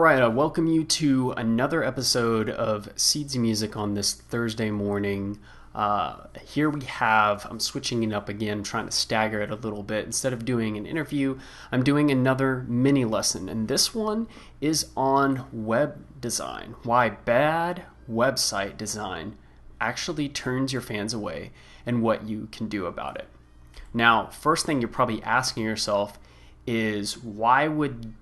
right, I welcome you to another episode of Seeds of Music on this Thursday morning. Here we have, I'm switching it up again, trying to stagger it a little bit. Instead of doing an interview, I'm doing another mini lesson, and this one is on web design. Why bad website design actually turns your fans away and what you can do about it. Now, first thing you're probably asking yourself is why would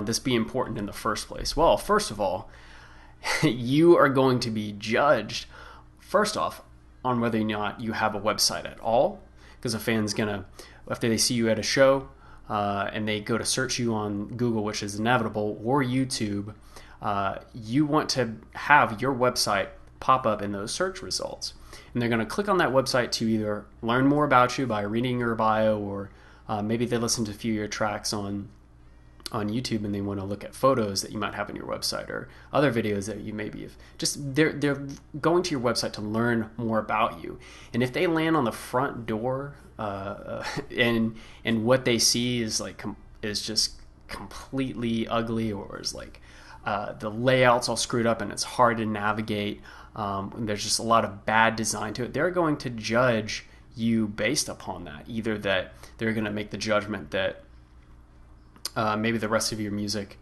this be important in the first place? Well, first of all, you are going to be judged first off on whether or not you have a website at all, because a fan's gonna, after they see you at a show and they go to search you on Google, which is inevitable, or YouTube, you want to have your website pop up in those search results, and they're going to click on that website to either learn more about you by reading your bio, or maybe they listen to a few of your tracks on YouTube and they want to look at photos that you might have on your website or other videos that you maybe have. Just they're going to your website to learn more about you. And if they land on the front door and what they see is just completely ugly, or is like the layout's all screwed up and it's hard to navigate, and there's just a lot of bad design to it, they're going to judge you based upon that. Either that they're going to make the judgment that maybe the rest of your music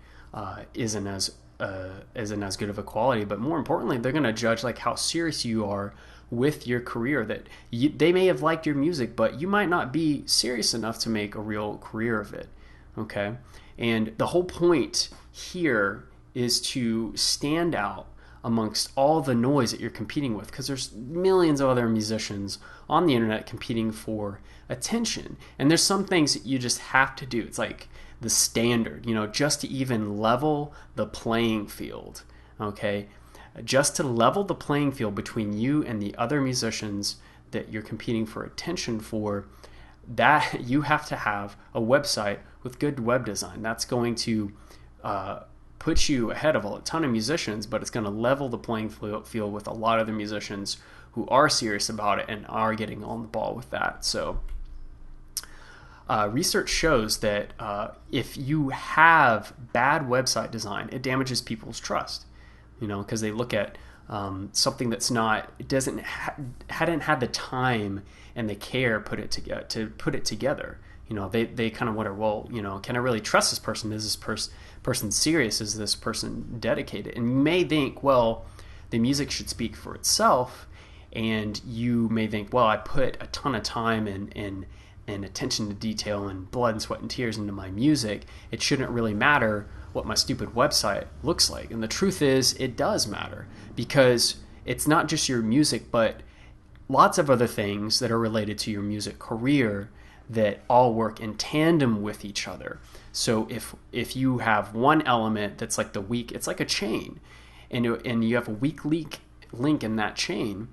isn't as good of a quality, but more importantly, they're going to judge like how serious you are with your career. That they may have liked your music, but you might not be serious enough to make a real career of it. Okay, and the whole point here is to stand out amongst all the noise that you're competing with, because there's millions of other musicians on the internet competing for attention, and there's some things that you just have to do. It's like the standard, just to even level the playing field, okay? Just to level the playing field between you and the other musicians that you're competing for attention for, that you have to have a website with good web design. That's going to put you ahead of a ton of musicians, but it's going to level the playing field with a lot of the musicians who are serious about it and are getting on the ball with that. So research shows that if you have bad website design, it damages people's trust, because they look at something that's not, hadn't had the time and the care to put it together. They kind of wonder, well, can I really trust this person? Is this person serious? Is this person dedicated? And you may think, well, the music should speak for itself, and you may think, well, I put a ton of time and attention to detail and blood and sweat and tears into my music. It shouldn't really matter what my stupid website looks like. And the truth is, it does matter, because it's not just your music, but lots of other things that are related to your music career that all work in tandem with each other. So if you have one element that's like it's like a chain, and you have a weak link in that chain,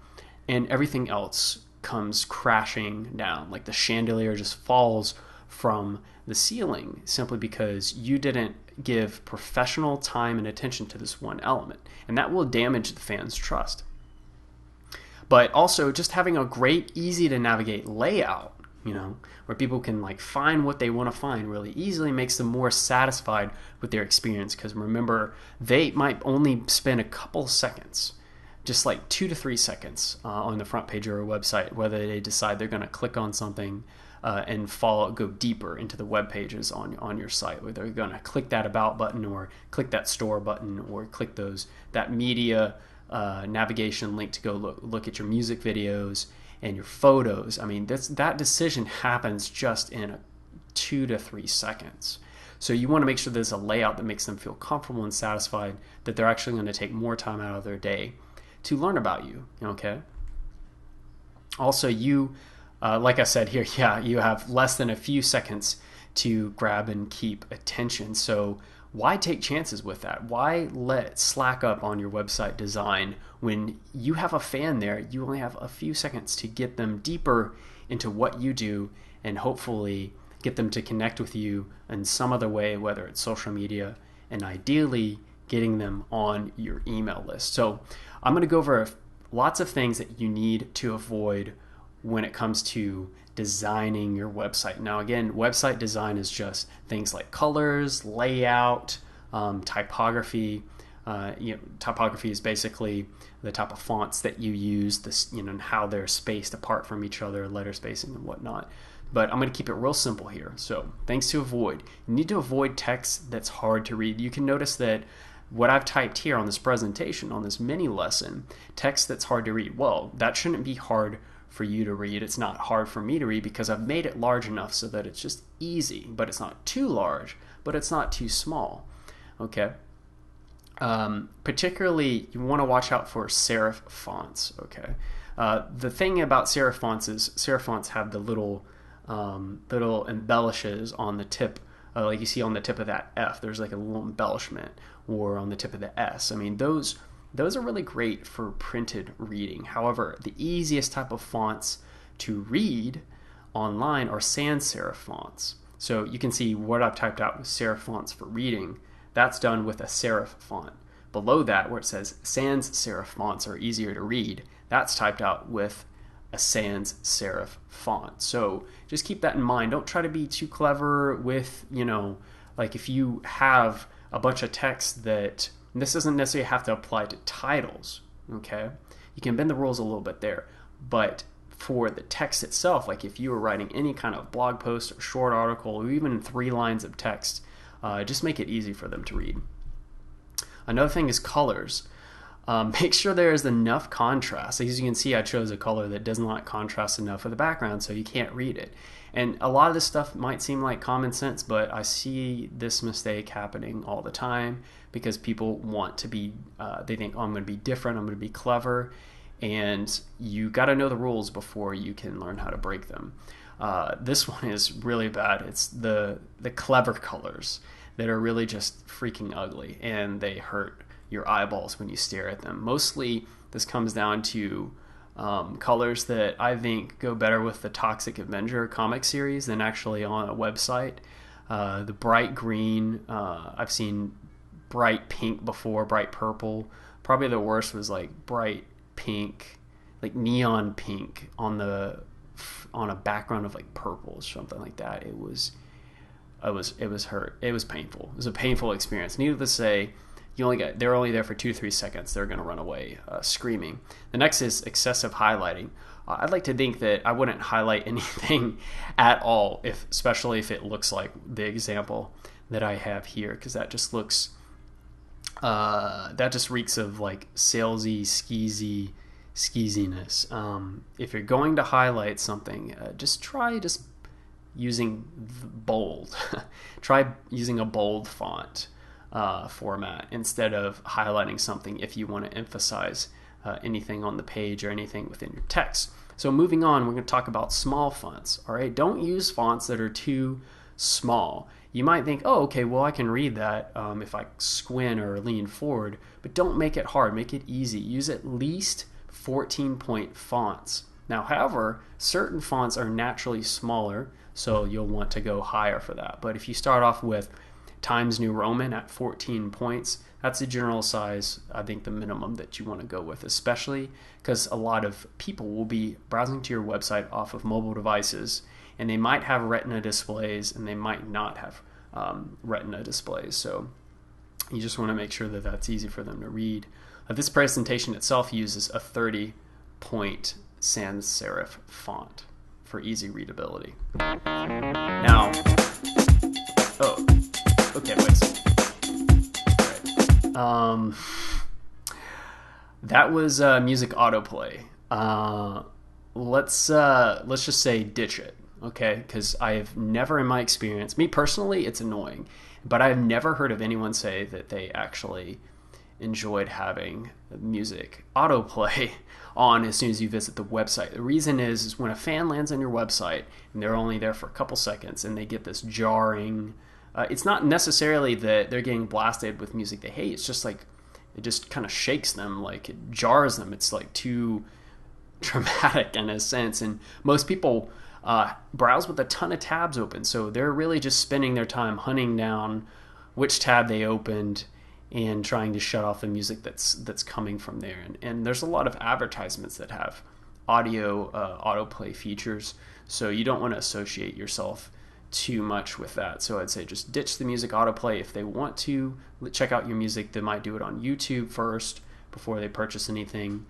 and everything else comes crashing down. Like the chandelier just falls from the ceiling simply because you didn't give professional time and attention to this one element, and that will damage the fans' trust. But also just having a great, easy to navigate layout, where people can find what they want to find really easily, makes them more satisfied with their experience. Because remember, they might only spend a couple seconds, just 2 to 3 seconds on the front page of a website, whether they decide they're going to click on something and go deeper into the web pages on your site, whether they're going to click that about button, or click that store button, or click that media navigation link to go look at your music videos and your photos. I mean, that decision happens just in 2 to 3 seconds. So you want to make sure there's a layout that makes them feel comfortable and satisfied, that they're actually going to take more time out of their day to learn about you, okay? Also, you, like I said here, you have less than a few seconds to grab and keep attention. So why take chances with that? Why let slack up on your website design when you have a fan there? You only have a few seconds to get them deeper into what you do, and hopefully get them to connect with you in some other way, whether it's social media, and ideally getting them on your email list. So I'm going to go over lots of things that you need to avoid when it comes to designing your website. Now, again, website design is just things like colors, layout, typography. Typography is basically the type of fonts that you use, this, and how they're spaced apart from each other, letter spacing and whatnot. But I'm going to keep it real simple here. So things to avoid. You need to avoid text that's hard to read. You can notice that what I've typed here on this presentation, on this mini lesson, text that's hard to read. Well, that shouldn't be hard for you to read. It's not hard for me to read because I've made it large enough so that it's just easy, but it's not too large, but it's not too small. Okay. Particularly, you want to watch out for serif fonts. Okay. The thing about serif fonts is serif fonts have the little embellishes on the tip, like you see on the tip of that F. There's like a little embellishment, or on the tip of the S. I mean, those are really great for printed reading. However, the easiest type of fonts to read online are sans serif fonts. So you can see what I've typed out with serif fonts for reading. That's done with a serif font. Below that, where it says sans serif fonts are easier to read, that's typed out with a sans serif font. So just keep that in mind. Don't try to be too clever with, like if you have a bunch of text that, this doesn't necessarily have to apply to titles, okay? You can bend the rules a little bit there. But for the text itself, like if you were writing any kind of blog post or short article, or even 3 lines of text, just make it easy for them to read. Another thing is colors. Make sure there is enough contrast. As you can see, I chose a color that does not contrast enough with the background, so you can't read it. And a lot of this stuff might seem like common sense, but I see this mistake happening all the time because people want to be, they think, oh, I'm going to be different, I'm going to be clever, and you got to know the rules before you can learn how to break them. This one is really bad. It's the clever colors that are really just freaking ugly, and they hurt your eyeballs when you stare at them. Mostly this comes down to colors that I think go better with the Toxic Avenger comic series than actually on a website. The bright green, I've seen bright pink before, bright purple. Probably the worst was like bright pink, like neon pink on a background of like purple or something like that. It was hurt. It was painful. It was a painful experience. Needless to say, they're only there for 2-3 seconds. They're going to run away screaming. The next is excessive highlighting. I'd like to think that I wouldn't highlight anything at all, especially if it looks like the example that I have here, because that just looks that just reeks of like salesy, skeeziness. If you're going to highlight something, just try using bold. Try using a bold font format instead of highlighting something if you want to emphasize anything on the page or anything within your text. So moving on, we're going to talk about small fonts. All right, don't use fonts that are too small. You might think, oh, okay, well, I can read that if I squint or lean forward, but don't make it hard. Make it easy. Use at least 14-point fonts. Now, however, certain fonts are naturally smaller, so you'll want to go higher for that. But if you start off with Times New Roman at 14 points, that's the general size, I think, the minimum that you want to go with, especially because a lot of people will be browsing to your website off of mobile devices, and they might have Retina displays and they might not have Retina displays. So you just want to make sure that that's easy for them to read. This presentation itself uses a 30-point sans serif font for easy readability. Now, okay, wait a second. Right. That was music autoplay. Let's just say ditch it, okay? Because I have never, in my experience, me personally, it's annoying, but I've never heard of anyone say that they actually enjoyed having music autoplay on as soon as you visit the website. The reason is when a fan lands on your website and they're only there for a couple seconds and they get this jarring, it's not necessarily that they're getting blasted with music they hate. It's just like it just kind of shakes them, like it jars them. It's like too dramatic in a sense, and most people browse with a ton of tabs open, so they're really just spending their time hunting down which tab they opened and trying to shut off the music that's coming from there. And there's a lot of advertisements that have audio autoplay features, so you don't want to associate yourself too much with that. So I'd say just ditch the music autoplay. If they want to check out your music, they might do it on YouTube first before they purchase anything.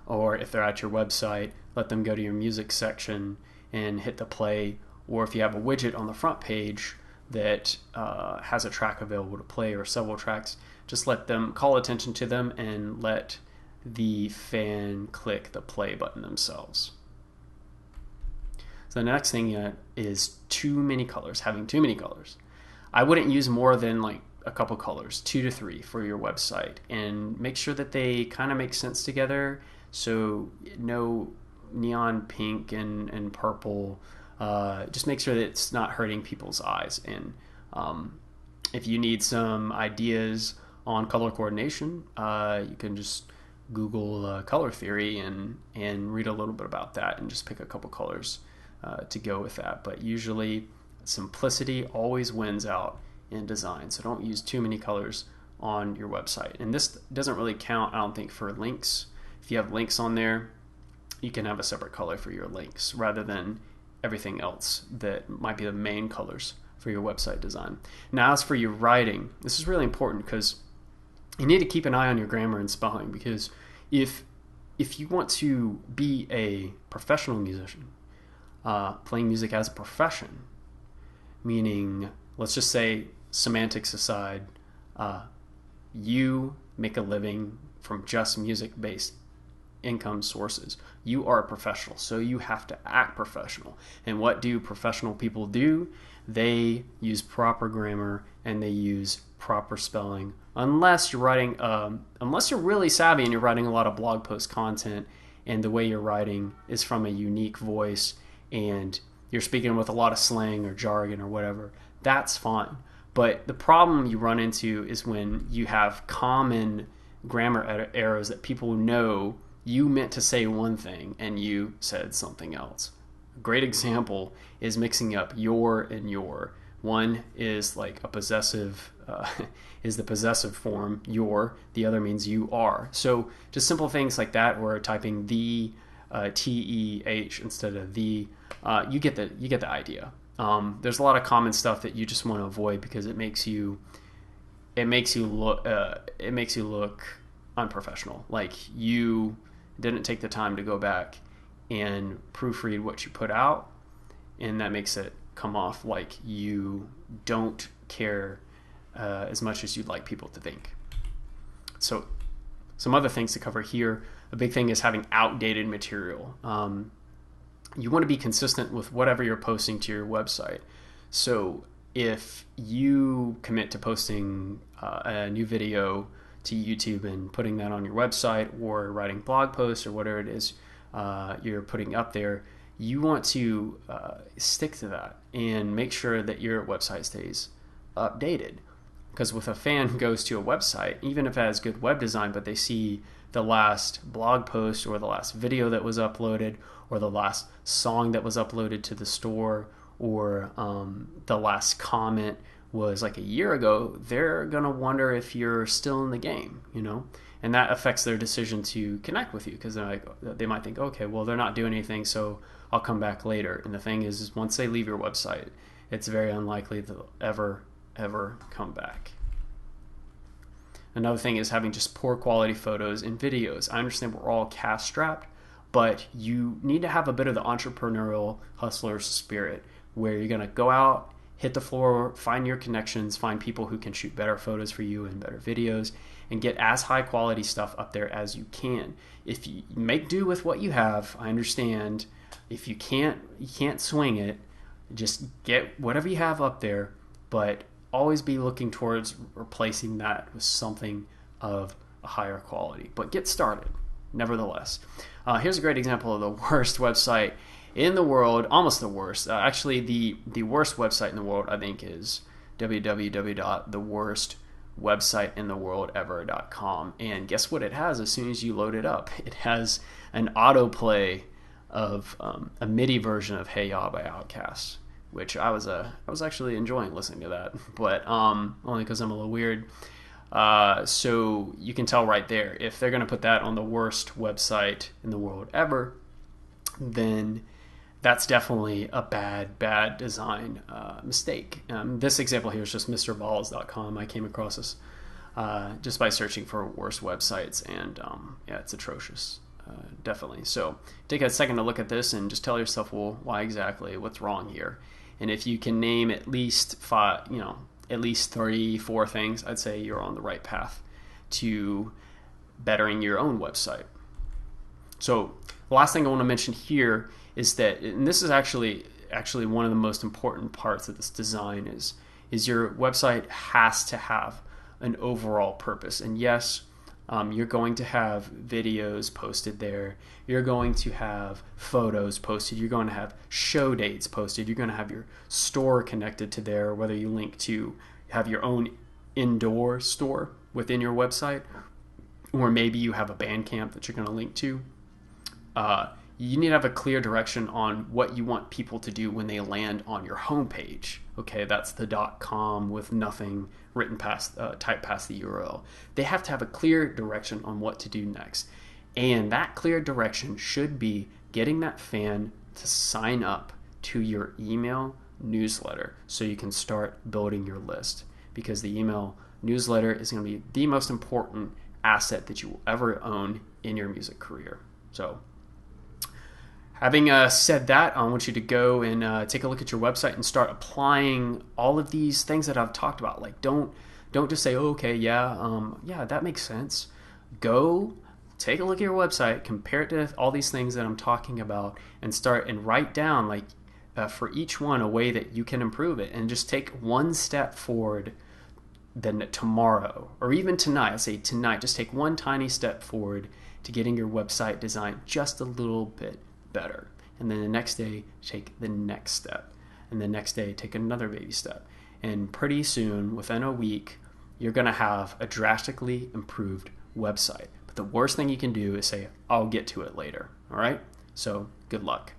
Or if they're at your website, let them go to your music section and hit the play. Or if you have a widget on the front page that has a track available to play or several tracks, just let them call attention to them and let the fan click the play button themselves. So the next thing is too many colors, having too many colors. I wouldn't use more than like a couple colors, 2 to 3 for your website, and make sure that they kind of make sense together. So no neon pink and purple. Just make sure that it's not hurting people's eyes. And if you need some ideas on color coordination, you can just Google color theory and read a little bit about that and just pick a couple colors to go with that. But usually simplicity always wins out in design, so don't use too many colors on your website. And this doesn't really count, I don't think, for links. If you have links on there, you can have a separate color for your links rather than everything else that might be the main colors for your website design. Now, as for your writing, this is really important because you need to keep an eye on your grammar and spelling, because if you want to be a professional musician, playing music as a profession, meaning, let's just say, semantics aside, you make a living from just music-based income sources. You are a professional, so you have to act professional. And what do professional people do? They use proper grammar and they use proper spelling. Unless you're writing, unless you're really savvy and you're writing a lot of blog post content, and the way you're writing is from a unique voice, and you're speaking with a lot of slang or jargon or whatever, that's fine. But the problem you run into is when you have common grammar errors that people know you meant to say one thing and you said something else. A great example is mixing up your and your. One is like a possessive, is the possessive form, your. The other means you are. So just simple things like that, or typing the, T-E-H instead of the, you get the idea. There's a lot of common stuff that you just want to avoid because it makes you look unprofessional. Like you didn't take the time to go back and proofread what you put out, and that makes it come off like you don't care as much as you'd like people to think. So some other things to cover here. A big thing is having outdated material. You want to be consistent with whatever you're posting to your website. So if you commit to posting a new video to YouTube and putting that on your website, or writing blog posts or whatever it is you're putting up there, you want to stick to that and make sure that your website stays updated. Because if a fan goes to a website, even if it has good web design, but they see the last blog post or the last video that was uploaded or the last song that was uploaded to the store, or the last comment was like a year ago, they're going to wonder if you're still in the game, you know? And that affects their decision to connect with you, because they might think, okay, well, they're not doing anything, so I'll come back later. And the thing is once they leave your website, it's very unlikely they'll ever come back. Another thing is having just poor quality photos and videos. I understand we're all cash strapped, but you need to have a bit of the entrepreneurial hustler spirit, where you're going to go out, hit the floor, find your connections, find people who can shoot better photos for you and better videos, and get as high quality stuff up there as you can. If you make do with what you have, I understand. If you can't swing it, just get whatever you have up there, but always be looking towards replacing that with something of a higher quality. But get started, nevertheless. Here's a great example of the worst website in the world, almost the worst. Actually, the worst website in the world, I think, is www.theworstwebsiteintheworldever.com. And guess what it has as soon as you load it up? It has an autoplay of a MIDI version of Hey Ya by Outkast, which I was actually enjoying listening to that, but only because I'm a little weird. So you can tell right there, if they're going to put that on the worst website in the world ever, then that's definitely a bad design mistake. This example here is just MrBalls.com. I came across this just by searching for worst websites, and yeah, it's atrocious, definitely. So take a second to look at this and just tell yourself, well, why exactly? What's wrong here? And if you can name at least five, at least 3-4 things, I'd say you're on the right path to bettering your own website. So the last thing I want to mention here is that, and this is actually one of the most important parts of this design, is your website has to have an overall purpose. And yes, you're going to have videos posted there, you're going to have photos posted, you're going to have show dates posted, you're going to have your store connected to there, whether you link to have your own indoor store within your website, or maybe you have a Bandcamp that you're going to link to. You need to have a clear direction on what you want people to do when they land on your homepage. Okay, that's the .com with nothing written typed past the URL. They have to have a clear direction on what to do next. And that clear direction should be getting that fan to sign up to your email newsletter so you can start building your list. Because the email newsletter is going to be the most important asset that you will ever own in your music career. So having said that, I want you to go and take a look at your website and start applying all of these things that I've talked about. Like, don't just say, oh, okay, yeah, that makes sense. Go take a look at your website, compare it to all these things that I'm talking about, and start and write down, like, for each one, a way that you can improve it, and just take one step forward. Then tomorrow, or even tonight, I say tonight, just take one tiny step forward to getting your website designed just a little bit better. And then the next day, take the next step. And the next day, take another baby step. And pretty soon, within a week, you're going to have a drastically improved website. But the worst thing you can do is say, I'll get to it later. All right? So good luck.